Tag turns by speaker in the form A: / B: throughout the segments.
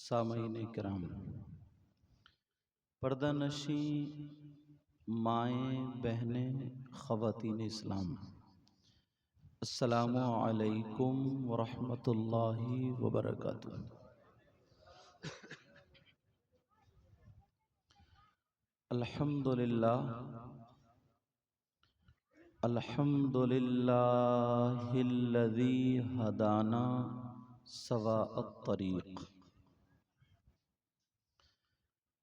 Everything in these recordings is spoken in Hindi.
A: सामईन किराम, पर्दानशी माएँ बहनें ख़वातीन इस्लाम, अस्सलामु अलैकुम वरहमतुल्लाहि वबरकातुहू। अल्हम्दुलिल्लाह अल्हम्दुलिल्लाहिल्लज़ी हदाना सवाअत तरीक़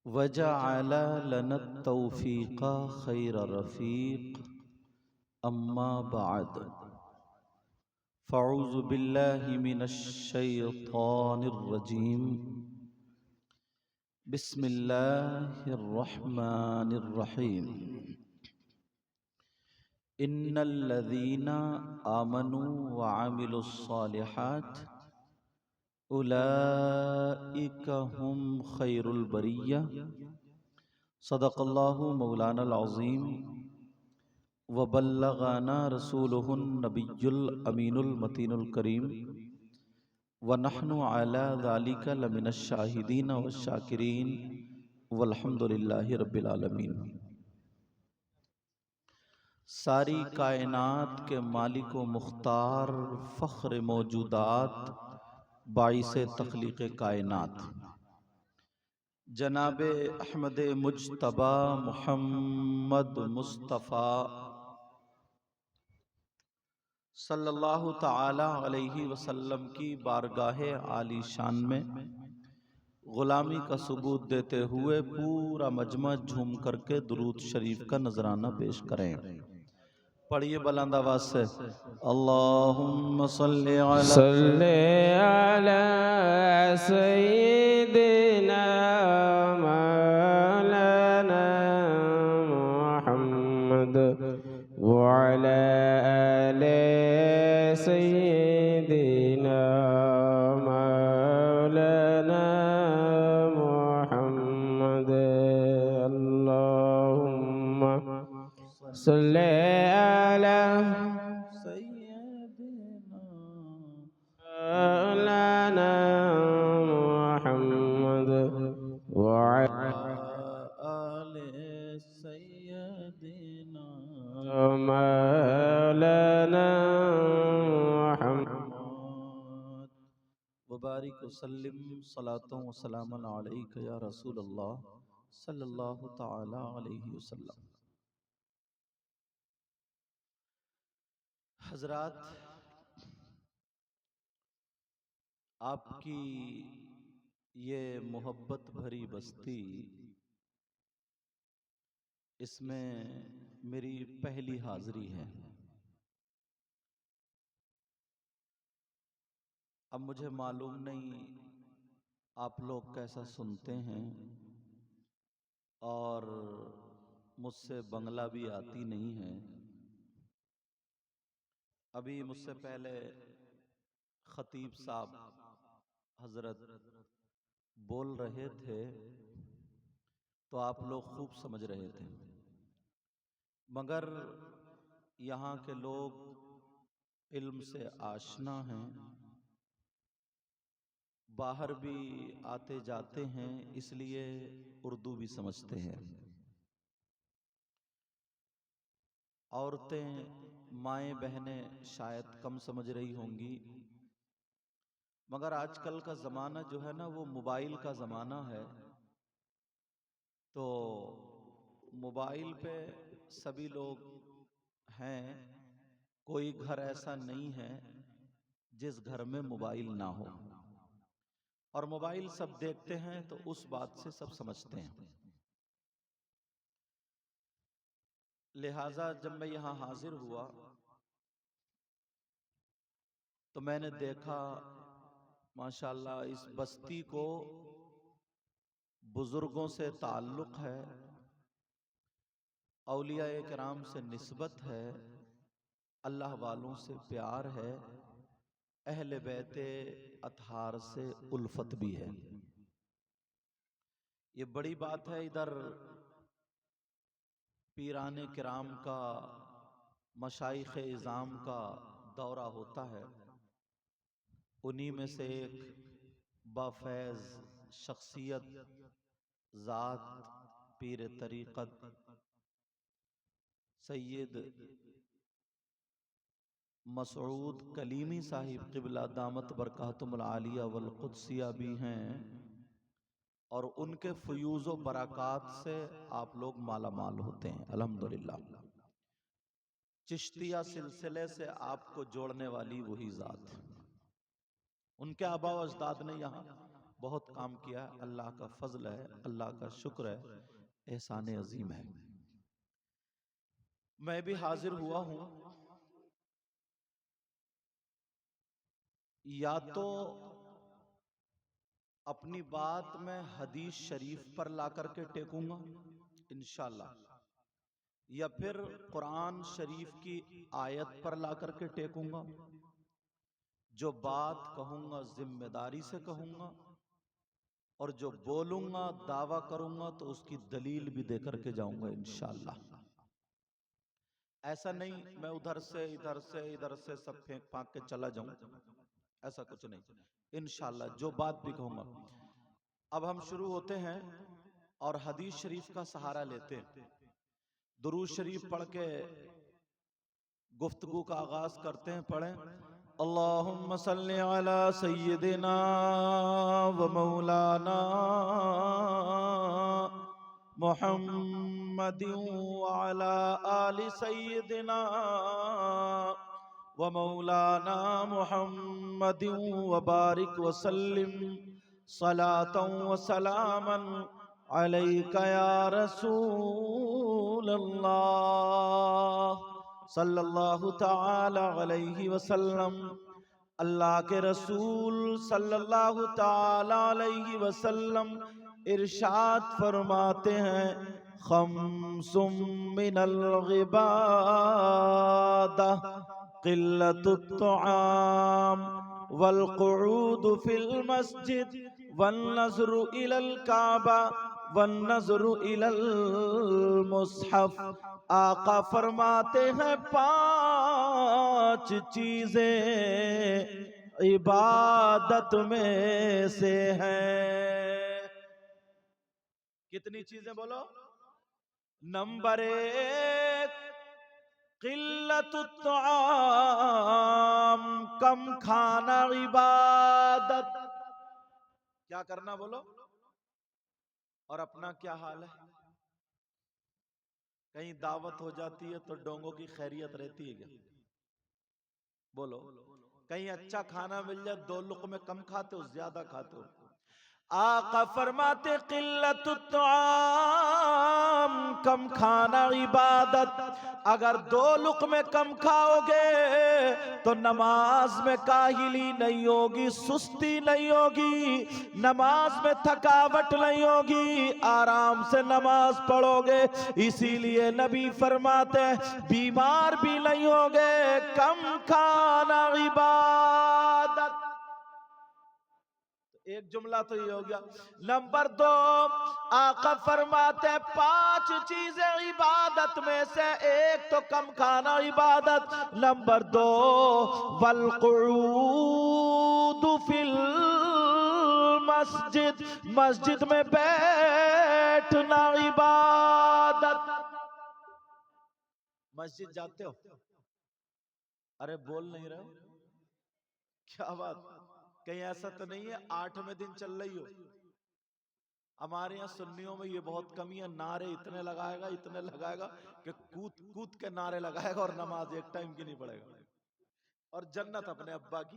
A: वजअल लनत तौफ़ीक़ खैर रफ़ीक़। अम्मा बाद, फ़अऊज़ु बिल्लाहि मिनश शैतानिर रजीम। बिस्मिल्लाहिर रहमानिर रहीम। इन्नल्लज़ीना आमनू व अमिलुस्सालिहात उलाइका हुम खैरुल बरिया। सदक़ल्लाहु मौलानल अज़ीम व बल्लगाना रसूलुहुन नबियुल अमीनुल मतीनुल करीम व नहनु अला ज़ालिका लमिनश शाहिदीन व शाकिरीन वल्हम्दुलिल्लाहि रब्बिल आलमीन। सारी कायनात के मालिक व मुख्तार फ़ख्र मौजूदात बाइसे तख्लीक़ कायनात जनाबे अहमद मुज्तबा मुहम्मद मुस्तफ़ा सल्लल्लाहु ताला अलैहि वसल्लम की बारगाहे आलीशान में ग़ुलामी का सबूत देते हुए पूरा मजमा झूम करके दुरूद शरीफ का नजराना पेश करें। पढ़िए बुलंद आवाज़ से, अल्लाहुम्मा सल्ली अला
B: सय्यिदिना मौलाना मुहम्मद व अला आले सय्यिदिना मौलाना मुहम्मद। अल्लाहुम्मा सल्ली अला मौलाना मुहम्मद व
A: आले सय्यदिना
B: मौलाना
A: मुहम्मद वबारिक वसल्लिम सलातो व सलामन अलैका या रसूल अल्लाह सल्लल्लाहु ताला अलैहि वसल्लम। हजरात, आपकी ये मोहब्बत भरी बस्ती, इसमें मेरी पहली हाजिरी है। अब मुझे मालूम नहीं आप लोग कैसा सुनते हैं, और मुझसे बंगला भी आती नहीं है। अभी मुझसे पहले खतीब साहब हजरत बोल रहे थे तो आप लोग खूब समझ रहे थे, मगर यहाँ के लोग इल्म से आशना हैं, बाहर भी आते जाते हैं, इसलिए उर्दू भी समझते हैं। औरतें माएँ बहनें शायद कम समझ रही होंगी, मगर आजकल का ज़माना जो है ना, वो मोबाइल का ज़माना है। तो मोबाइल पे सभी लोग हैं, कोई घर ऐसा नहीं है जिस घर में मोबाइल ना हो, और मोबाइल सब देखते हैं तो उस बात से सब समझते हैं। लिहाजा जब मैं यहाँ हाजिर हुआ तो मैंने देखा माशाल्लाह इस बस्ती को बुजुर्गों से ताल्लुक़ है, औलिया किराम से निस्बत है, अल्लाह वालों से प्यार है, अहले बैते अतहार से उल्फत भी है। ये बड़ी बात है। इधर पीराने किराम का, मशाइख इज़ाम का दौरा होता है। उन्हीं में से एक बाफैज़ शख्सियत, ज़ात, पीर तरीक़त सैयद मसऊद कलीमी साहिब क़िबला दामत बरकातुहुल आलिया वल क़ुद्सिया भी हैं, और उनके फ़यूज़ व बरक़ात से आप लोग माला माल होते हैं अल्हम्दुलिल्लाह। चिश्तिया सिलसिले से आपको जोड़ने वाली वही ज़ात है। उनके आबा व अजदाद ने यहाँ बहुत काम किया। अल्लाह का फजल है, अल्लाह का शुक्र है, एहसान अजीम है। मैं भी हाजिर हुआ हूँ, या तो अपनी बात में हदीस शरीफ पर ला करके टेकूंगा इंशाअल्लाह, या फिर कुरान शरीफ की आयत पर ला करके टेकूंगा। जो बात कहूंगा जिम्मेदारी से कहूंगा, और जो बोलूंगा दावा करूंगा तो उसकी दलील भी दे करके जाऊंगा इंशाअल्लाह। ऐसा नहीं मैं उधर से इधर से सब फेंक फांक के चला जाऊं, ऐसा कुछ नहीं। इंशाअल्लाह जो बात भी कहूंगा। अब हम शुरू होते हैं और हदीस शरीफ का सहारा लेते हैं। दुरूद शरीफ पढ़ के गुफ्तगू का आगाज करते हैं। पढ़ें अल्लाहुम्मा सल्ली अला सय्यिदिना व मौलाना मुहम्मदिन व अला आलि सय्यिदिना व मौलाना मुहम्मदिन व बारिक व सल्लिम सलातन व सलामन अलैका या रसूल अल्लाह सल्लल्लाहु ताला अलैहि वसल्लम। अल्लाह के रसूल सल्लल्लाहु ताला अलैहि वसल्लम इरशाद फरमाते हैं, खम्सुम मिनल गिबादा क़िल्लतुत तुआम वल क़ुऊद फिल मस्जिद वन नज़्रु इलल काबा वन नज़्रु इलल मुस्हफ। आका फरमाते हैं 5 चीजें इबादत में से हैं। कितनी चीजें बोलो? नंबर 1 क़िल्लतुत तुआम, कम खाना इबादत। क्या करना बोलो? और अपना क्या हाल है? कहीं दावत हो जाती है तो डोंगों की खैरियत रहती है क्या? बोलो। कहीं अच्छा खाना मिल जाए 2 लुक़मे कम खाते हो, ज्यादा खाते हो? आका फरमाते क़िल्लतुत तुआम, कम खाना इबादत। अगर 2 लुक़मे कम खाओगे तो नमाज में काहिली नहीं होगी, सुस्ती नहीं होगी, नमाज में थकावट नहीं होगी, आराम से नमाज पढ़ोगे। इसीलिए नबी फरमाते बीमार भी नहीं होगे। कम खाना इबादत। एक जुमला तो ये हो गया। नंबर 2 आका फरमाते 5 चीजें इबादत में से एक तो कम खाना इबादत। नंबर 2 वल क़ुऊद फिल मस्जिद, मस्जिद में बैठना इबादत। मस्जिद जाते हो? अरे बोल नहीं रहे हो, क्या बात? कहीं ऐसा तो नहीं है 8वें दिन चल रही हो? हमारे यहाँ सुन्नियों में ये बहुत कमी है, नारे इतने लगाएगा कि कूद कूद के नारे लगाएगा और नमाज एक टाइम की नहीं पड़ेगा, और जन्नत अपने अब्बा की।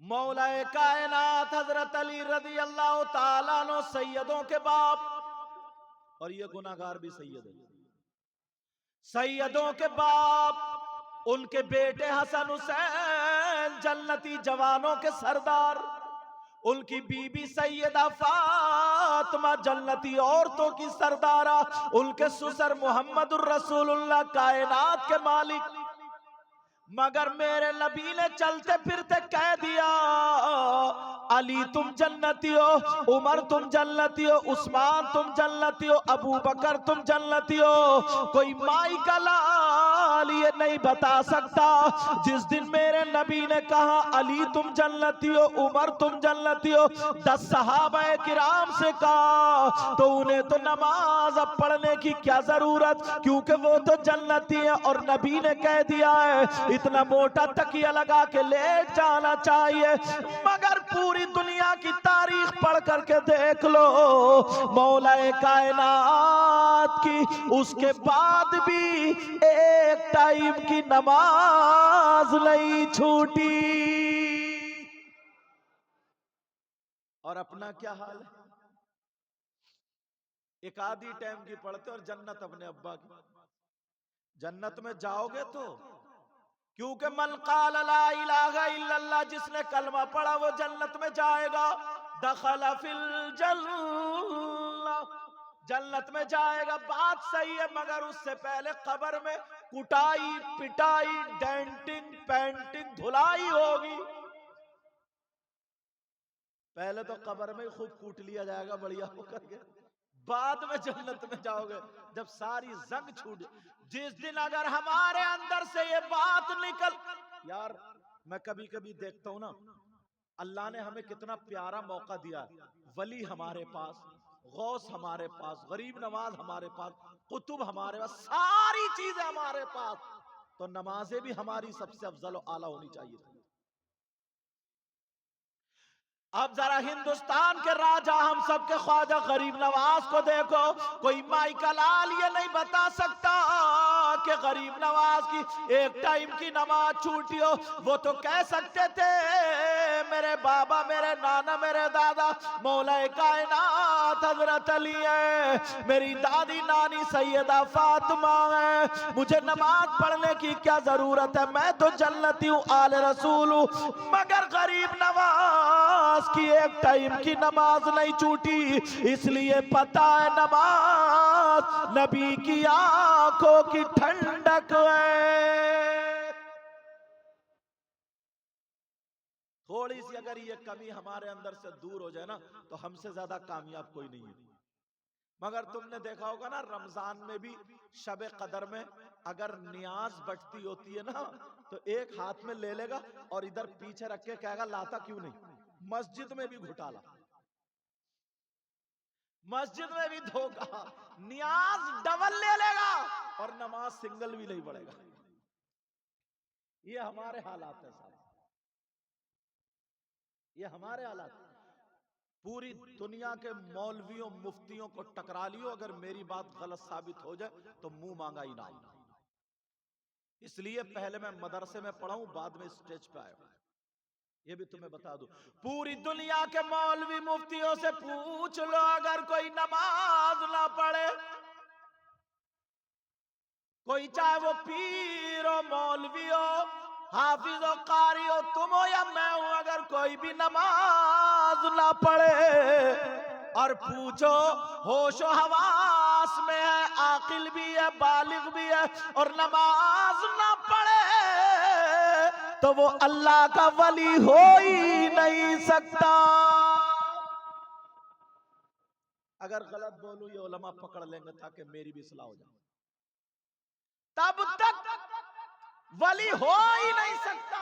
A: मौलाए कायनात हजरत अली रज़ी अल्लाह ताला अन्हु सैयदों के बाप, और ये गुनाहगार भी सैयद है। सैयदों के बाप, उनके बेटे हसन हुसैन जन्नती जवानों के सरदार, उनकी बीबी सैयदा फातिमा जन्नती औरतों की सरदारा, उनके ससुर मोहम्मदुर रसूलुल्लाह कायनात के मालिक। मगर मेरे नबी ने चलते फिरते कह दिया, अली तुम जन्नती हो, उमर तुम जन्नती हो, उस्मान तुम जन्नती हो, अबू बकर तुम जन्नती हो। कोई माई का लाल कलाल ये नहीं बता सकता। जिस दिन मेरे नबी ने कहा अली तुम जन्नती हो, उमर तुम जन्नती हो, 10 सहाबा किराम से कहा तो उन्हें तो नमाज अब पढ़ने की क्या जरूरत, क्योंकि वो तो जन्नती है और नबी ने कह दिया है इतना मोटा तकिया लगा के लेट जाना चाहिए। मगर पूरी दुनिया की तारीख पढ़ करके देख लो, मौलाए कायनात की उसके बाद भी एक टाइम की नमाज नहीं छूटी। और अपना क्या हाल है, एक आधी टाइम की पढ़ते और जन्नत अपने अब्बा की। जन्नत में जाओगे तो क्योंकि मन क़ाल ला इलाहा इल्लल्लाह, जिसने कलमा पढ़ा वो जन्नत में जाएगा। दखल फिल जन्नह, जन्नत में जाएगा, बात सही है, मगर उससे पहले कब्र में कुटाई पिटाई डेंटिंग पेंटिंग धुलाई होगी। पहले तो कब्र में खूब कूट लिया जाएगा बढ़िया होकर के, बाद में जन्नत में जाओगे जब सारी जंग छूट। जिस दिन अगर हमारे अंदर से ये बात निकल, यार मैं कभी कभी देखता हूं ना, अल्लाह ने हमें कितना प्यारा मौका दिया, वली हमारे पास, गौस हमारे पास, गरीब नवाज हमारे पास, कुतुब हमारे पास, सारी चीजें हमारे पास, तो नमाजें भी हमारी सबसे अफजल और आला होनी चाहिए। अब जरा हिंदुस्तान के राजा हम सबके ख्वाजा गरीब नवाज को देखो, कोई माइका लाल ये नहीं बता सकता कि गरीब नवाज की एक टाइम की नमाज छूटी हो। वो तो कह सकते थे मेरे बाबा मेरे नाना मेरे दादा मौलाए कायनात हजरत अली है, मेरी दादी नानी सैयदा फातिमा है, मुझे नमाज पढ़ने की क्या जरूरत है, मैं तो जन्नती हूँ आले रसूल हूँ। मगर गरीब नवाज की एक टाइम की नमाज नहीं छूटी, इसलिए पता है नमाज नबी की आंखों की ठंडक है। थोड़ी सी अगर ये कमी हमारे अंदर से दूर हो जाए ना, तो हमसे ज्यादा कामयाब कोई नहीं है। मगर तुमने देखा होगा ना, रमजान में भी शब कदर में अगर नियाज बढ़ती होती है ना, तो एक हाथ में ले लेगा और इधर पीछे रख के कहेगा लाता क्यों नहीं। मस्जिद में भी घोटाला, मस्जिद में भी धोखा, नियाज डबल ले लेगा और नमाज सिंगल भी नहीं पड़ेगा। ये हमारे हालात है साहब, ये हमारे हालात। पूरी दुनिया के मौलवियों मुफ्तियों को टकरा लियो, अगर मेरी बात गलत साबित हो जाए तो मुंह मांगा इनाम। इसलिए पहले मैं मदरसे में पढ़ा हूं, बाद में स्टेज पे आया। ये भी तुम्हें बता दूं, पूरी दुनिया के मौलवी मुफ्तियों से पूछ लो, अगर कोई नमाज ना पढ़े, कोई चाहे वो पीर हो मौलवी हो हाफिज हो कारी हो, तुम हो या मैं हूं, अगर कोई भी नमाज ना पढ़े और पूछो होशो हवास में है, आकिल भी है बालिग भी है और नमाज ना पढ़े, तो वो अल्लाह का वली हो ही नहीं सकता। अगर गलत बोलूं ये उलमा पकड़ लेंगे ताकि मेरी भी इस्लाह हो जाए, तब तक वली हो ही नहीं सकता।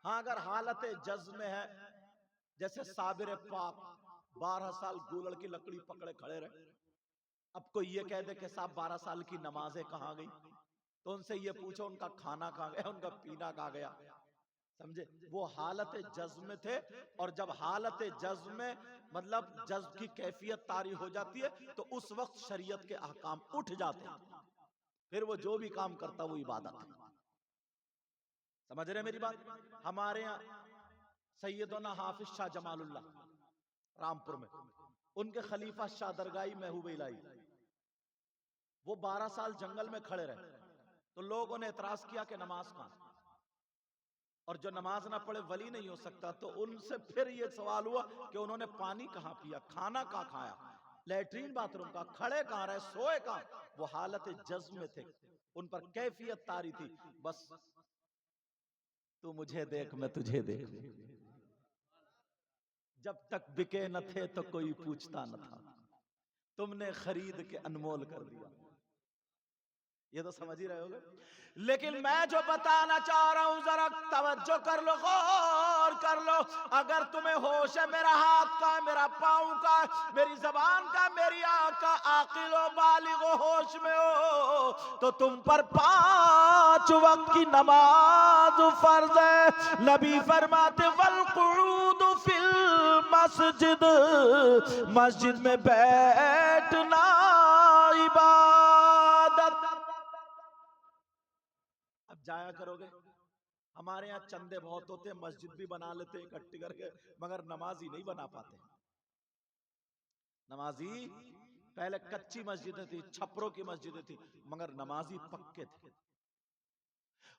A: हाँ अगर हालत जज्म में है, जैसे साबिर पाक 12 साल गूलड़ की लकड़ी पकड़े खड़े रहे, अब कोई ये कह दे कि साहब 12 साल की नमाजें कहाँ गई, तो उनसे ये पूछो उनका खाना कहाँ गया, उनका पीना कहाँ गया। समझे, वो हालत जज्म में थे, और जब हालत जज्म में मतलब जज्ब की कैफियत तारी हो जाती है तो उस वक्त शरीयत के अहकाम उठ जाते हैं, फिर वो जो भी काम करता वो इबादत है। समझ रहे मेरी बात। हमारे यहाँ सैयदना हाफिज शाह जमालुल्लाह रामपुर में, उनके खलीफा शाह दरगाही महबूब इलाही, वो 12 साल जंगल में खड़े रहे, तो लोगों ने एतराज किया कि नमाज कहां, और जो नमाज ना पढ़े वली नहीं हो सकता। तो उनसे फिर ये सवाल हुआ कि उन्होंने पानी कहां पिया, खाना कहां खाया, लैट्रीन बाथरूम का, खड़े कहां रहे, सोए कहां। वो हालत जज्म में थे, उन पर कैफियत तारी थी, बस तू मुझे देख मैं तुझे देख, जब तक बिके न थे तो कोई पूछता न था, तुमने खरीद के अनमोल कर दिया। ये तो समझ ही रहे होगे। लेकिन मैं जो बताना चाह रहा हूं जरा तवज्जो कर लो, गौर कर लो। अगर तुम्हें होश है, मेरा हाथ का, मेरा पांव का, मेरी जबान का, मेरी आंख का, आकिल हो, बालिग हो, होश में हो, तो तुम पर 5 वक्त की नमाज फर्ज है। नबी फरमाते वल कुऊद फिल मस्जिद, मस्जिद में बैठना इबादत। अब जाया करोगे, हमारे यहाँ चंदे बहुत होते हैं, मस्जिद भी बना लेते हैं इकट्ठी करके, मगर नमाजी नहीं बना पाते। नमाजी पहले कच्ची मस्जिदें थी, छपरों की मस्जिदें थी, मगर नमाजी पक्के थे।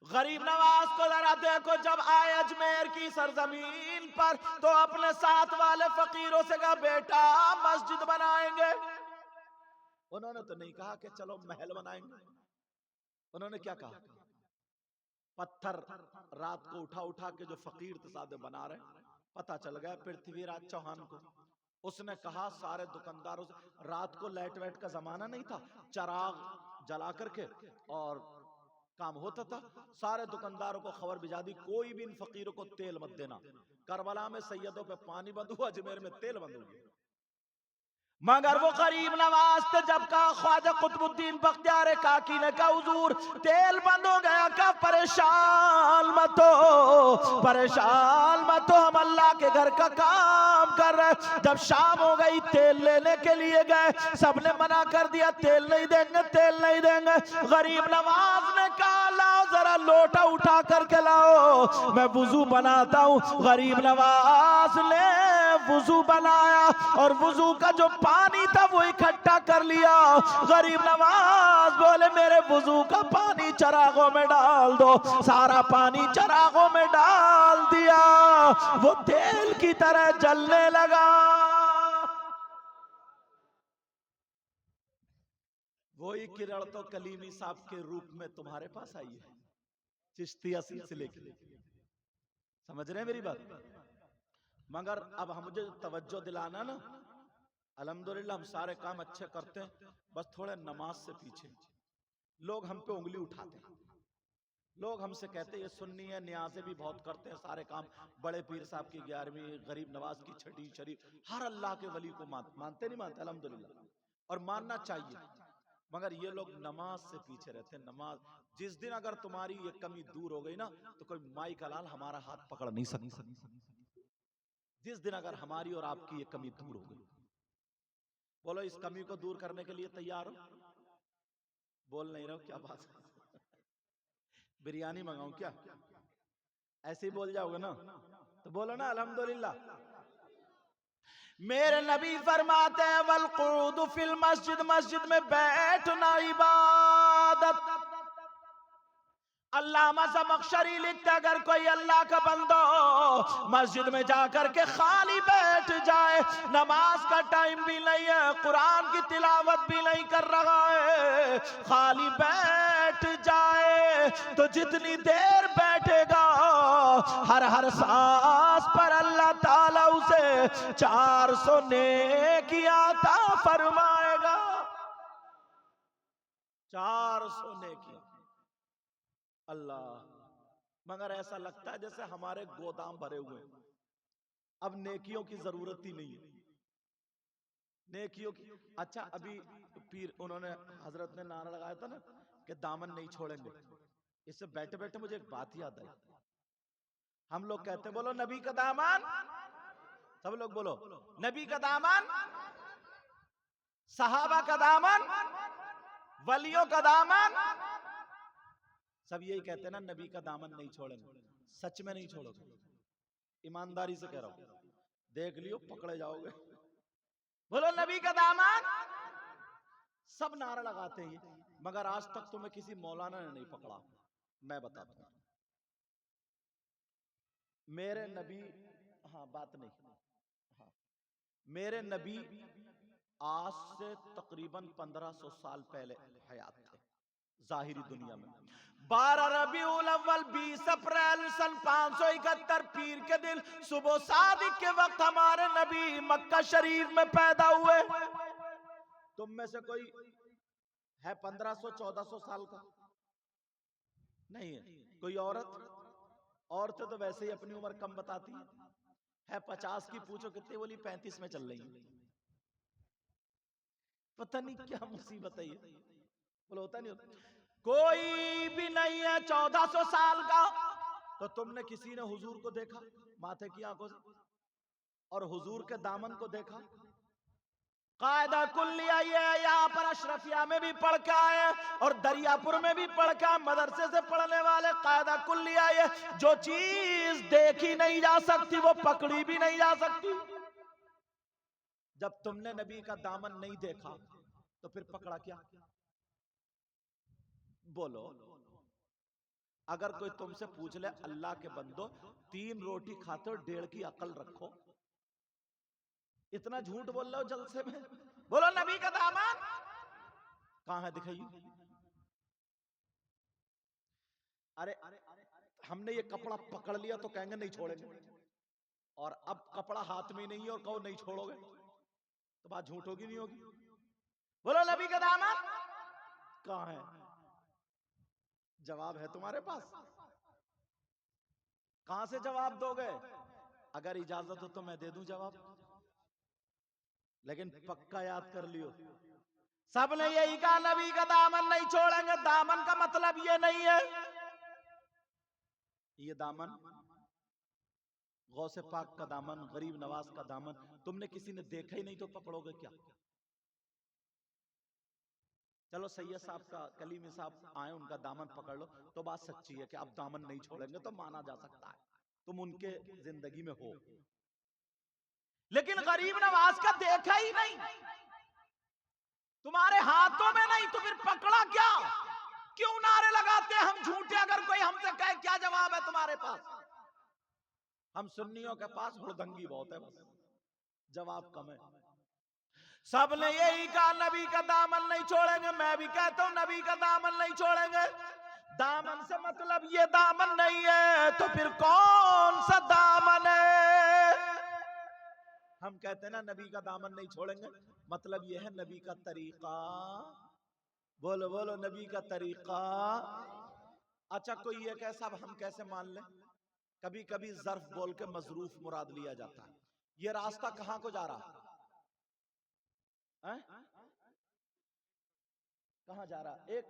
A: गरीब नवाज को जरा देखो, जब आए अजमेर की सरजमीन पर तो अपने साथ वाले फकीरों से कहा बेटा मस्जिद बनाएंगे। उन्होंने तो नहीं कहा कि चलो महल बनाएंगे, उन्होंने क्या कहा, पत्थर रात को उठा उठा के जो फकीर थे सादे बना रहे। पता चल गया पृथ्वीराज चौहान को, उसने कहा सारे दुकानदारों से, रात को लाइट वाइट का जमाना नहीं था, चराग जला करके और काम होता था, सारे दुकानदारों को खबर भिजा दी कोई भी इन फकीरों को तेल मत देना। करबला में सैयदों पे पानी बंद हुआ, अजमेर में तेल बंद हो गया। मगर वो गरीब नवाज थे, जब कहा ख्वाजा कुतुबुद्दीन बख्तियार काकी ने कहा हुजूर तेल बंद हो गया, कहा परेशान मत हो, परेशान मत हो, हम अल्लाह के घर का काम कर रहे। जब शाम हो गई तेल लेने के लिए गए, सबने मना कर दिया, तेल नहीं देंगे, तेल नहीं देंगे। गरीब नवाज ने कहा लाओ जरा लोटा उठा करके लाओ, मैं वुजू बनाता हूँ। गरीब नवाज ने वुजू बनाया और वुजू का जो पानी था वो इकट्ठा कर लिया। गरीब नवाज बोले मेरे वुजू का पानी चरागों में डाल दो, सारा पानी चरागों में डाल दिया, वो तेल की तरह जलने लगा। वही किरण तो कलीमी साहब के रूप में तुम्हारे पास आई है, चिश्तिया सिलसिले की। समझ रहे हैं मेरी बात? मगर अब हम मुझे तवज्जो दिलाना ना, अल्हम्दुलिल्लाह हम सारे काम अच्छे करते हैं, बस थोड़े नमाज से पीछे। लोग हम पे उंगली उठाते हैं, लोग हमसे कहते हैं ये सुन्नी है, न्याज़े भी बहुत करते हैं सारे काम, बड़े पीर साहब की 11वीं, गरीब नवाज की छठी शरीफ, हर अल्लाह के वली को मानते नहीं मानते अल्हम्दुलिल्लाह, और मानना चाहिए। मगर ये लोग नमाज से पीछे रहते हैं। नमाज जिस दिन अगर तुम्हारी ये कमी दूर हो गई ना, तो कोई माई का लाल हमारा हाथ पकड़ नहीं सकता। जिस दिन अगर हमारी और आपकी ये कमी दूर हो गई, बोलो इस कमी को दूर करने के लिए तैयार हो? बोल नहीं रहो, क्या बात है? बिरयानी मंगाऊं क्या? ऐसे ही बोल जाओगे ना, तो बोलो ना अल्हम्दुलिल्लाह। मेरे नबी फरमाते हैं वल कुऊद फिल मस्जिद, मस्जिद में बैठना इबादत। अल्लामा ज़मख़शरी लिखते अगर कोई अल्लाह का बंदा मस्जिद में जाकर के खाली बैठ जाए, नमाज का टाइम भी नहीं है, कुरान की तिलावत भी नहीं कर रहा है, खाली बैठ जाए, तो जितनी देर बैठेगा हर हर सांस पर अल्लाह ताला उसे 400 नेकियां अता फरमाएगा। 400 नेकियां। अल्लाह, मगर ऐसा लगता है जैसे हमारे गोदाम भरे हुए हैं, अब नेकियों की जरूरत ही नहीं है। नेकियों की, अच्छा अभी पीर उन्होंने हजरत ने नारा लगाया था ना कि दामन नहीं छोड़ेंगे, इससे बैठे बैठे मुझे एक बात याद आई। हम लोग कहते हैं बोलो नबी का दामन, सब लोग बोलो नबी का दामन, सहाबा का दामन, वलियों का दामन, सब यही कहते हैं ना नबी का दामन नहीं छोड़ेंगे। सच में नहीं छोड़ोगे, ईमानदारी से कह रहा हूं, देख लियो पकड़े जाओगे। बोलो नबी का दामन, सब नारा लगाते हैं, मगर आज तक तुम्हें किसी मौलाना ने नहीं पकड़ा। मैं बताता हूं मेरे नबी, हाँ बात नहीं, हाँ मेरे नबी आज से तकरीबन 1500 साल पहले हयात थे जाहिरी दुनिया में। 12 रबीउल अव्वल 20 अप्रैल सन 571 पीर के दिन सुबह सादिक के वक्त हमारे नबी मक्का शरीफ में पैदा हुए। तुम में से कोई है 1500-1400 साल का? नहीं है। कोई औरतें तो वैसे ही अपनी उम्र कम बताती है 50 की, पूछो कितनी, बोली 35 में चल रही है। पता नहीं क्या मुसीबत है ये, बोलो होता नहीं होता। कोई भी नहीं है 1400 साल का। तो तुमने किसी ने हुजूर को देखा माथे की आंखों से, और हुजूर के दामन को देखा? कायदा कुल्लिया ये यहाँ पर अशरफिया में भी पढ़ के आए और दरियापुर में भी पढ़ के, मदरसे से पढ़ने वाले, कायदा कुल्लिया ये, जो चीज देखी नहीं जा सकती वो पकड़ी भी नहीं जा सकती। जब तुमने नबी का दामन नहीं देखा तो फिर पकड़ा क्या? बोलो। अगर कोई तुमसे पूछ ले, अल्लाह के बंदो 3 रोटी खाते हो, 1.5 की अकल रखो, इतना झूठ बोल रहे हो जलसे में? बोलो नबी का दामन कहां है, दिखाइए। अरे हमने ये कपड़ा पकड़ लिया तो कहेंगे नहीं छोड़ेंगे, और अब कपड़ा हाथ में नहीं है और कहो नहीं छोड़ोगे, तो बात झूठ होगी नहीं होगी? बोलो नबी का दामन कहां है? जवाब है तुम्हारे पास? कहां से जवाब दोगे? अगर इजाजत हो तो मैं दे दूं जवाब, लेकिन पक्का याद कर लियो, सबने यही कहा नबी का दामन नहीं छोड़ेंगे। दामन का मतलब ये नहीं है, ये दामन गौसे पाक का दामन, गरीब नवाज का दामन तुमने किसी ने देखा ही नहीं तो पकड़ोगे क्या? चलो सैयद साहब का, कलीमी साहब आए, उनका दामन पकड़ लो तो बात सच्ची है कि आप दामन नहीं छोड़ेंगे तो माना जा सकता है, तुम उनके जिंदगी में हो। लेकिन गरीब नवाज का देखा ही नहीं, तुम्हारे हाथों में नहीं, तो फिर पकड़ा क्या? क्यों नारे लगाते हैं हम झूठे? अगर कोई हमसे कहे क्या जवाब है तुम्हारे पास? हम सुन्नियों के पास हुड़दंगी बहुत है, बस जवाब कम है। सबने यही कहा नबी का दामन नहीं छोड़ेंगे, मैं भी कहता हूं नबी का दामन नहीं छोड़ेंगे। दामन से मतलब ये दामन नहीं है तो फिर कौन सा दामन है? हम कहते हैं ना नबी का दामन नहीं छोड़ेंगे, मतलब ये है नबी का तरीका। बोलो बोलो नबी का तरीका। अच्छा कोई ये कहे साहब हम कैसे मान लें? कभी कभी ज़र्फ बोल के मजरूफ मुराद लिया जाता है। ये रास्ता कहां को जा रहा है? कहां जा रहा? एक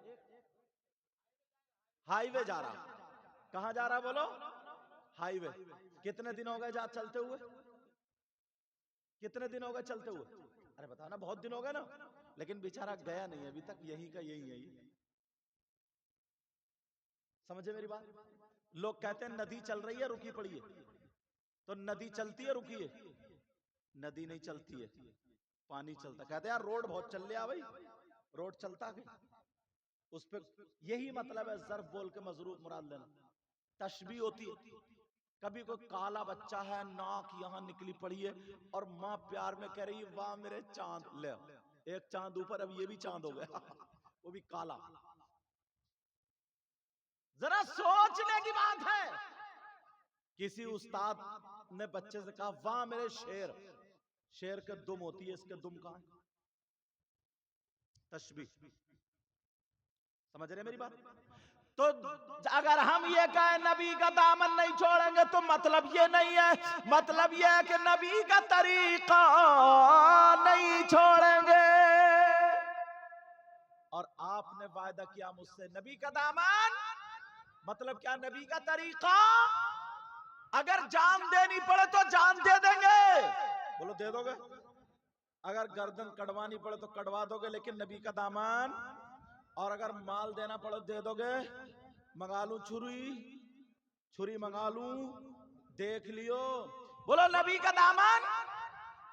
A: हाईवे जा रहा। कहां जा रहा बोलो? हाईवे। कितने दिन हो गए जा चलते हुए? कितने दिन हो गए चलते हुए? अरे बताओ ना, बहुत दिन हो गए ना, लेकिन बेचारा गया नहीं अभी तक, यही का यही है। समझे मेरी बात? लोग कहते हैं नदी चल रही है रुकी पड़ी है, तो नदी चलती है रुकी है? नदी नहीं चलती है, पानी चलता। कहते हैं यार रोड बहुत चल रहा भाई, रोड चलता है उस पे। यही मतलब है ज़र्फ बोल के मजरूफ मुराद लेना। तशबीह होती है, कभी कोई काला बच्चा है, नाक यहां निकली पड़ी है और माँ प्यार में कह रही है वाह मेरे चांद, ले एक चांद ऊपर, अब ये भी चांद हो गया वो भी काला। जरा सोचने की बात है। किसी उस्ताद ने बच्चे से कहा वाह मेरे शेर, शेर के दुम होती है, इसके दुम कहां है? तशबीह। समझ रहे मेरी बात? तो अगर हम ये कहें नबी का दामन नहीं छोड़ेंगे तो मतलब ये नहीं है, मतलब ये है कि नबी का तरीका नहीं छोड़ेंगे। और आपने वायदा किया मुझसे नबी का दामन, मतलब क्या? नबी का तरीका। अगर जान देनी पड़े तो जान दे देंगे, बोलो दे दोगे? अगर गर्दन कटवानी पड़े तो कटवा दोगे, लेकिन नबी का दामन। और अगर माल देना पड़े दे दोगे? मंगा लूं छुरी, छुरी मंगा लूं, देख लियो। बोलो नबी का दामन।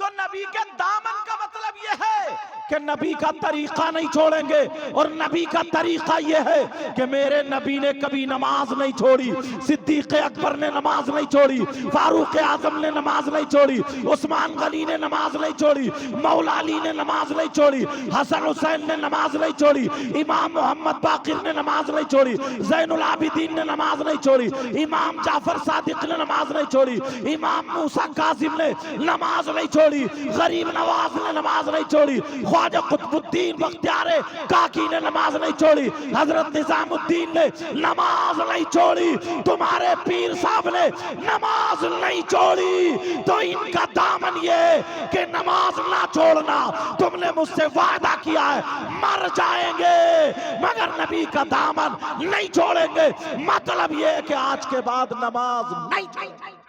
A: तो नबी के दामन का मतलब यह है कि नबी का तरीका नहीं छोड़ेंगे। और नबी का तरीका यह है कि मेरे नबी ने कभी नमाज नहीं छोड़ी, सिद्दीक अकबर ने नमाज नहीं छोड़ी, फारूक आजम ने नमाज नहीं छोड़ी, उस्मान गनी ने नमाज नहीं छोड़ी, मौला अली ने नमाज नहीं छोड़ी, हसन हुसैन ने नमाज नहीं छोड़ी, इमाम मोहम्मद बाकिर ने नमाज नहीं छोड़ी, ज़ैनुल आबिदीन ने नमाज नहीं छोड़ी, इमाम जाफर सादिक ने नमाज नहीं छोड़ी, इमाम मूसा कासिम ने नमाज नहीं छोड़ी। छोड़ी, गरीब नवाज ने नमाज नहीं छोड़ी, ख्वाजा कुतुबुद्दीन बख्तियार काकी ने नमाज नहीं छोड़ी, हजरत निजामुद्दीन ने नमाज नहीं छोड़ी, तुम्हारे पीर साहब ने नमाज नहीं छोड़ी। तो इनका दामन ये कि नमाज ना छोड़ना, तुमने मुझसे वादा किया है मर जाएंगे मगर नबी का दामन नहीं छोड़ेंगे। मतलब ये कि आज के बाद नमाज नहीं छोड़ेंगे।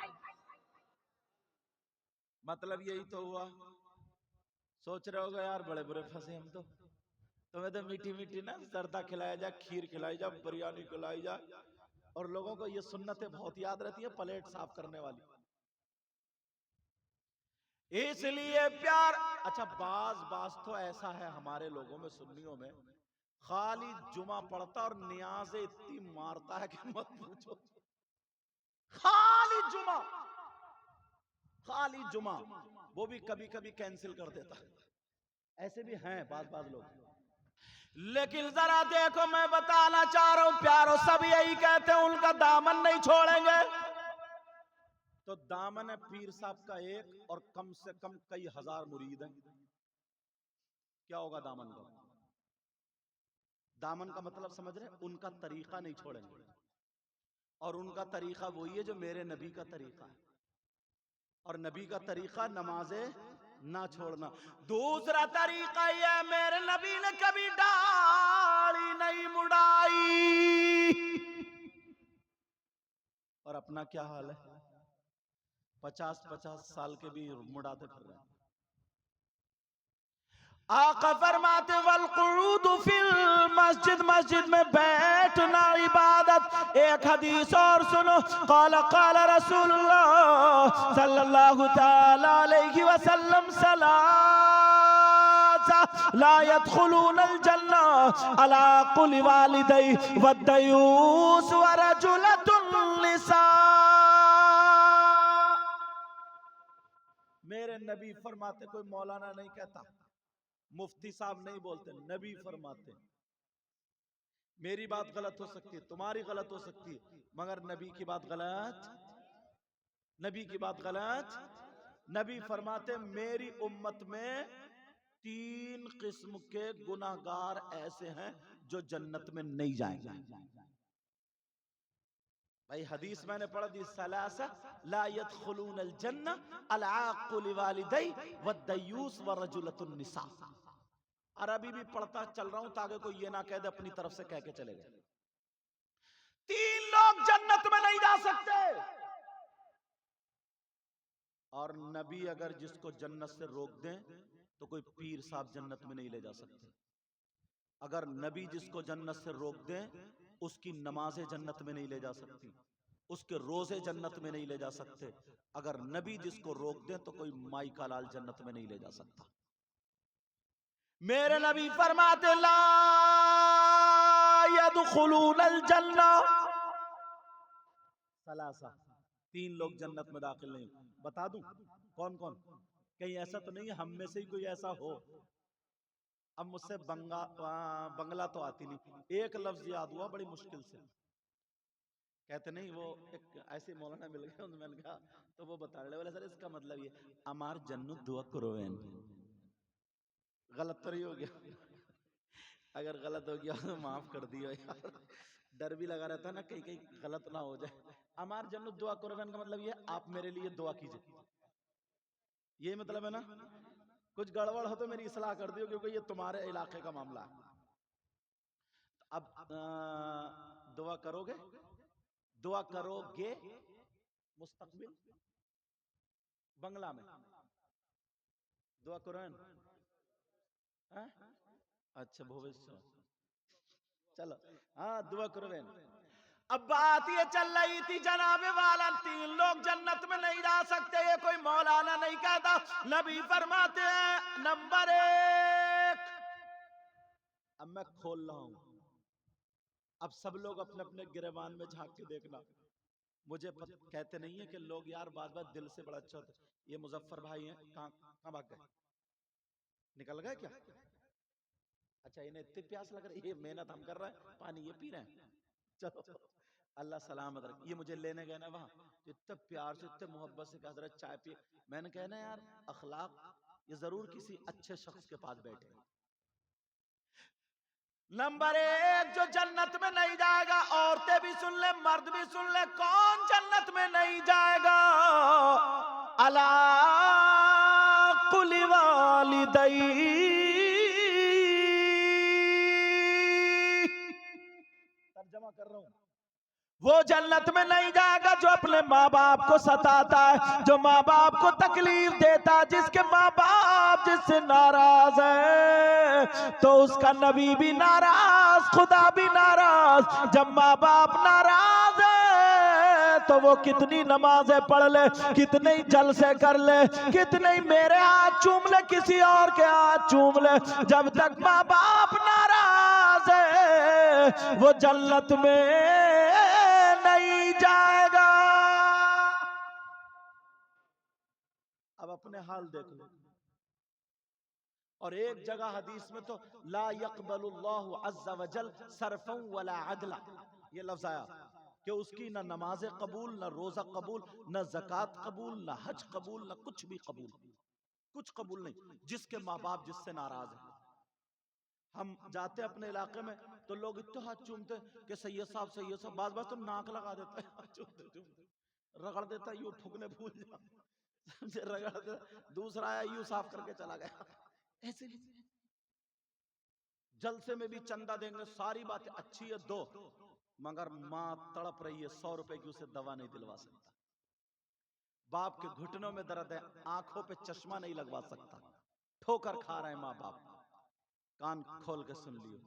A: मतलब यही तो हुआ। सोच रहे होगा यार बड़े बुरे फंसे हम तो, तुम्हें तो मीठी मीठी ना जर्दा खिलाया जाए, खीर खिलाई जाए, बिरयानी खिलाई जाए, और लोगों को ये सुन्नतें बहुत याद रहती है प्लेट साफ करने वाली, इसलिए प्यार। अच्छा बाज बाज तो ऐसा है हमारे लोगों में, सुन्नियों में, खाली जुमा पढ़ता और नियाज़ें इतनी मारता है कि मत पूछो। खाली जुमा, खाली जुमा, वो भी कभी कभी कैंसिल कर देता है। ऐसे भी हैं बाज लोग। लेकिन जरा देखो, मैं बताना चाह रहा हूं प्यारो, सब यही कहते हैं उनका दामन नहीं छोड़ेंगे। तो दामन है पीर साहब का एक और कम से कम कई हजार मुरीद हैं। क्या होगा दामन का? दामन का मतलब समझ रहे? उनका तरीका नहीं छोड़ेंगे, और उनका तरीका वही है जो मेरे नबी का तरीका है, और नबी का तरीका नमाजे ना छोड़ना। दूसरा तरीका यह, मेरे नबी ने कभी दाढ़ी नहीं मुड़ाई, और अपना क्या हाल है, 50-50 साल के भी मुड़ाते फिर रहे हैं। आका फरमाते वल कुऊद फिल मस्जिद, मस्जिद में बैठना इबादत। एक हदीस और सुनो, क़ाल क़ाल रसूलुल्लाह सल्लल्लाहु तआला अलैहि वसल्लम सलासा ला यदखुलूनल जन्ना अला कुल्ली वालिदै वद्दयूस व रजुलतुन निसा। मेरे नबी फरमाते, कोई मौलाना नहीं कहता, मुफ्ती साहब नहीं बोलते, नबी फरमाते। मेरी बात गलत हो सकती है, तुम्हारी गलत हो सकती है, मगर नबी की बात गलत, नबी की बात गलत। नबी फरमाते मेरी उम्मत में 3 किस्म के गुनाहगार ऐसे हैं जो जन्नत में नहीं जाएंगे। भाई हदीस मैंने पढ़ दी, सलासा ला यदखुलूनल जन्ना अल आक़ु लिवालिदै वद्दयूस व रजुलतुन निसा। अरबी भी पढ़ता चल रहा हूं ताकि कोई ये ना कह दे अपनी तरफ से कह के चले गए। 3 लोग जन्नत में नहीं जा सकते, और नबी अगर जिसको जन्नत से रोक दें तो कोई पीर साहब जन्नत में नहीं ले जा सकते। अगर नबी जिसको जन्नत से रोक दें, उसकी नमाजें जन्नत में नहीं ले जा सकती, उसके रोजे जन्नत में नहीं ले जा सकते। अगर नबी जिसको रोक दें तो कोई माई का लाल जन्नत में नहीं ले जा सकता। मेरे नबी फरमाते ला यदखुलूनल जन्ना सलासा, 3 लोग जन्नत में दाखिल नहीं। बता दूं कौन कौन? कहीं ऐसा तो नहीं है हम में से ही कोई ऐसा हो। अब मुझसे बंगला तो आती नहीं, एक लफ्ज याद हुआ बड़ी मुश्किल से। कहते नहीं, वो एक ऐसे मौलाना मिल गए, मैंने कहा तो वो बता रहे, बोले सर इसका मतलब ये अमार जन्नत दुआ करोवेन। गलत तो नहीं हो गया? अगर गलत हो गया तो माफ कर दियो यार, डर भी लगा रहता है ना कहीं कहीं गलत ना हो जाए। अमार जन्नत दुआ करोवेन का मतलब ये आप मेरे लिए दुआ कीजिए, ये मतलब है ना। कुछ गड़बड़ हो तो मेरी इस्लाह कर दियो, क्योंकि ये तुम्हारे इलाके का मामला है। अब दुआ करोगे, दुआ करोगे मुस्तकबिल बंगला में दुआ करोन। अच्छा भविष्य, चलो हाँ दुआ करोन। अब बात ये चल रही थी जनाबे वाला, 3 लोग जन्नत में नहीं जा सकते, ये कोई मौलाना नहीं कहता, नबी फरमाते हैं नंबर 1। अब मैं खोल रहा हूं, अब सब लोग अपने अपने गिरेबान में झांक के देखना। मुझे कहते नहीं है कि लोग यार बात बात दिल से बड़ा अच्छा होता। ये मुजफ्फर भाई हैं, कहां भाग गए? निकल गए क्या? अच्छा इन्हें इतनी प्यास लग रही है, ये मेहनत हम कर रहे हैं, पानी ये पी रहे हैं। चलो अल्लाह सलामत रखे। ये मुझे लेने गए ना वहां, तो इतने प्यार से इतने मोहब्बत से कहा हजरत चाय पिए। मैंने कहा ना यार अखलाक ये जरूर किसी अच्छे शख्स के पास बैठे। नंबर एक जो जन्नत में नहीं जाएगा, औरतें भी सुन ले मर्द भी सुन ले, कौन जन्नत में नहीं जाएगा? अला कुल वालिदै, तर्जमा कर रहा हूं, वो जन्नत में नहीं जाएगा जो अपने माँ बाप को सताता है, जो माँ बाप को तकलीफ देता है, जिसके माँ बाप जिससे नाराज है तो उसका नबी भी नाराज, खुदा भी नाराज। जब माँ बाप नाराज है तो वो कितनी नमाजें पढ़ ले, कितने ही जलसे कर ले, कितने ही मेरे हाथ चूम ले, किसी और के हाथ चूम ले, जब तक माँ बाप नाराज है वो जन्नत में नहीं जाएगा। अब अपने हाल देख लो। और एक जगह हदीस में तो ला यक़बलुल्लाहु अज़्ज़ा वजल सरफन वला अदला, ये लफ्ज आया कि उसकी ना नमाज़ें कबूल, ना रोजा कबूल, ना ज़कात कबूल, ना हज कबूल, ना कुछ भी कबूल, कुछ कबूल नहीं, जिसके माँ बाप जिससे नाराज है। हम जाते अपने इलाके में तो लोग इतना हाथ चूमते कि सैयद साहब, बात बात तो नाक लगा देता है, चूमते चूमते रगड़ देता, यूं ठुकने भूल जा, रगड़ दे, दूसरा आया यूं साफ करके चला गया। ऐसे जलसे में भी चंदा देंगे, सारी बातें अच्छी है दो, मगर माँ तड़प रही है, 100 रुपए की उसे दवा नहीं दिलवा सकता, बाप के घुटनों में दर्द है, आंखों पे चश्मा नहीं लगवा सकता, ठोकर खा रहे हैं माँ बाप। कान खोल के सुन लियो,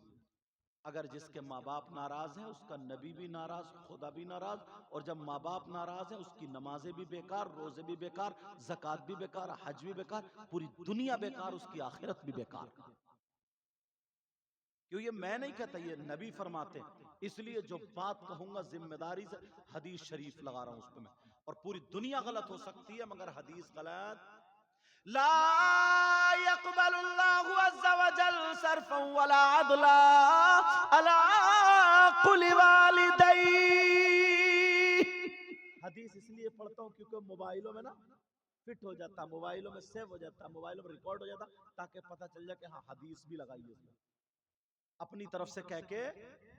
A: अगर जिसके माँ बाप नाराज हैं उसका नबी भी नाराज, खुदा भी नाराज, और जब माँ बाप नाराज है उसकी नमाजें भी बेकार, रोजे भी बेकार, ज़कात भी बेकार, हज भी बेकार, पूरी दुनिया बेकार, उसकी आखिरत भी बेकार। क्यों? ये मैं नहीं कहता, ये नबी फरमाते हैं। इसलिए जो बात कहूंगा जिम्मेदारी से हदीस शरीफ लगा रहा हूं उस पर मैं, और पूरी दुनिया गलत हो सकती है मगर हदीस गलत। ला यक़बलुल्लाहु अज़्ज़ा वजल सरफन वला अदला अला कुल वालिदै। हदीस इसलिए पढ़ता हूं क्योंकि मोबाइलों में ना फिट हो जाता, मोबाइलों में सेव हो जाता, मोबाइलों में रिकॉर्ड हो जाता, ताकि पता चल जाए कि हाँ हदीस भी लगाई है उसमें, अपनी तरफ से कह के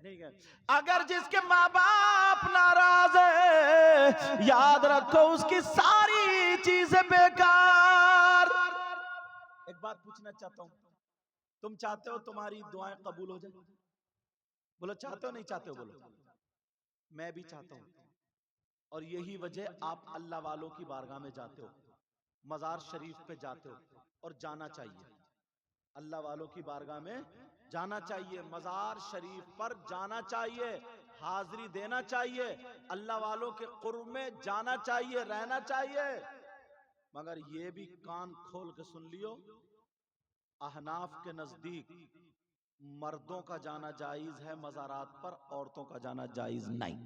A: नहीं गए। अगर जिसके माँ बाप नाराज है याद रखो उसकी सारी चीजें बेकार। एक बात पूछना चाहता हूं, तुम चाहते हो तुम्हारी दुआएं कबूल हो जाए? बोलो चाहते हो, नहीं चाहते हो? बोलो। मैं भी चाहता हूं, और यही वजह आप अल्लाह वालों की बारगाह में जाते हो, मजार शरीफ पे जाते हो, और जाना चाहिए, अल्लाह वालों की बारगाह में जाना चाहिए, मजार शरीफ पर जाना चाहिए, हाजिरी देना चाहिए, अल्लाह वालों के कुर्ब में जाना चाहिए, रहना चाहिए। मगर ये भी कान खोल के सुन लियो, अहनाफ के नजदीक मर्दों का जाना जायज है मजारात पर, औरतों का जाना जायज नहीं।